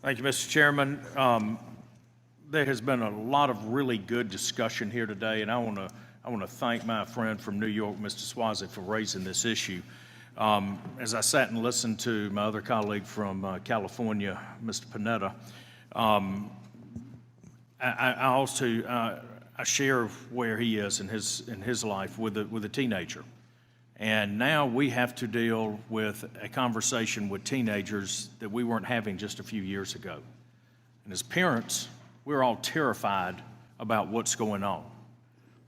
Thank you, Mr. Chairman. There has been a lot of really good discussion here today, and I want to thank my friend from New York, Mr. Swazik, for raising this issue. As I sat and listened to my other colleague from California, Mr. Panetta, I share where he is in his life with a teenager. And now we have to deal with a conversation with teenagers that we weren't having just a few years ago. And as parents, we're all terrified about what's going on.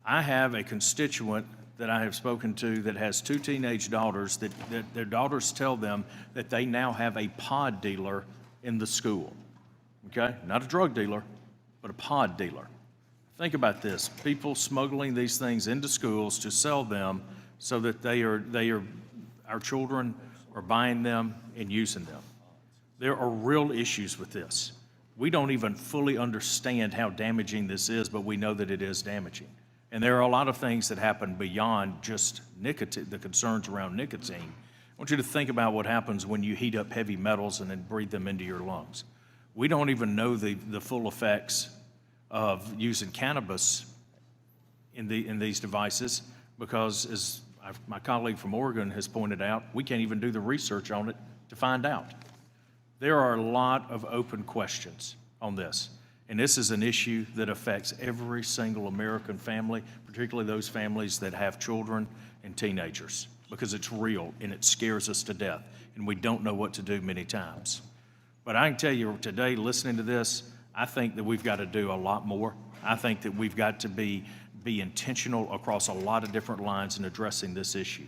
I have a constituent that I have spoken to that has two teenage daughters that their daughters tell them that they now have a pod dealer in the school. Okay? Not a drug dealer, but a pod dealer. Think about this. People smuggling these things into schools to sell them so that our children are buying them and using them. There are real issues with this. We don't even fully understand how damaging this is, but we know that it is damaging. And there are a lot of things that happen beyond just nicotine, the concerns around nicotine. I want you to think about what happens when you heat up heavy metals and then breathe them into your lungs. We don't even know the full effects of using cannabis in these devices because, as my colleague from Oregon has pointed out, we can't even do the research on it to find out. There are a lot of open questions on this, and this is an issue that affects every single American family, particularly those families that have children and teenagers, because it's real and it scares us to death, and we don't know what to do many times. But I can tell you today, listening to this, I think that we've got to do a lot more. I think that we've got to be intentional across a lot of different lines in addressing this issue.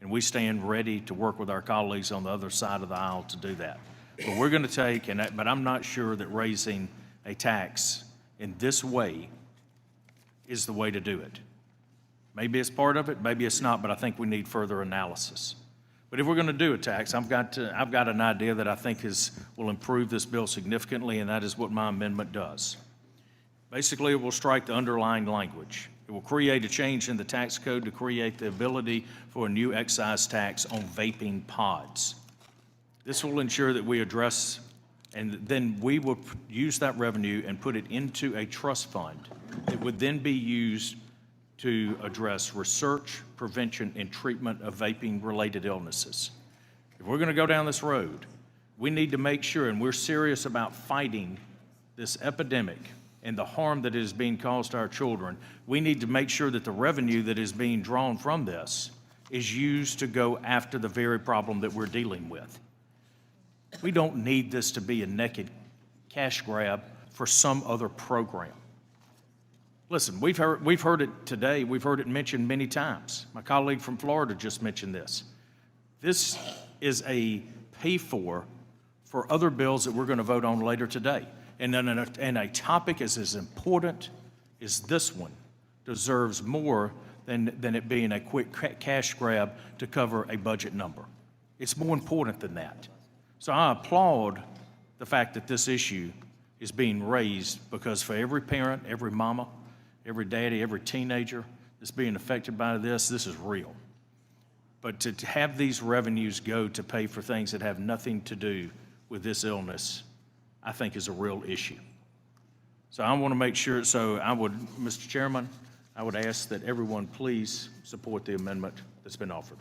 And we stand ready to work with our colleagues on the other side of the aisle to do that. But we're going to take, but I'm not sure that raising a tax in this way is the way to do it. Maybe it's part of it, maybe it's not, but I think we need further analysis. But if we're going to do a tax, I've got an idea that I think will improve this bill significantly, and that is what my amendment does. Basically, it will strike the underlying language. It will create a change in the tax code to create the ability for a new excise tax on vaping pods. This will ensure that we address, and then we will use that revenue and put it into a trust fund. It would then be used to address research, prevention, and treatment of vaping-related illnesses. If we're going to go down this road, we need to make sure, and we're serious about fighting this epidemic and the harm that is being caused to our children, we need to make sure that the revenue that is being drawn from this is used to go after the very problem that we're dealing with. We don't need this to be a naked cash grab for some other program. Listen, we've heard it today. We've heard it mentioned many times. My colleague from Florida just mentioned this. This is a pay-for other bills that we're going to vote on later today. And a topic as important as this one deserves more than it being a quick cash grab to cover a budget number. It's more important than that. So I applaud the fact that this issue is being raised, because for every parent, every mama, every daddy, every teenager that's being affected by this is real. But to have these revenues go to pay for things that have nothing to do with this illness, I think is a real issue. So I want to make sure, Mr. Chairman, I would ask that everyone please support the amendment that's been offered.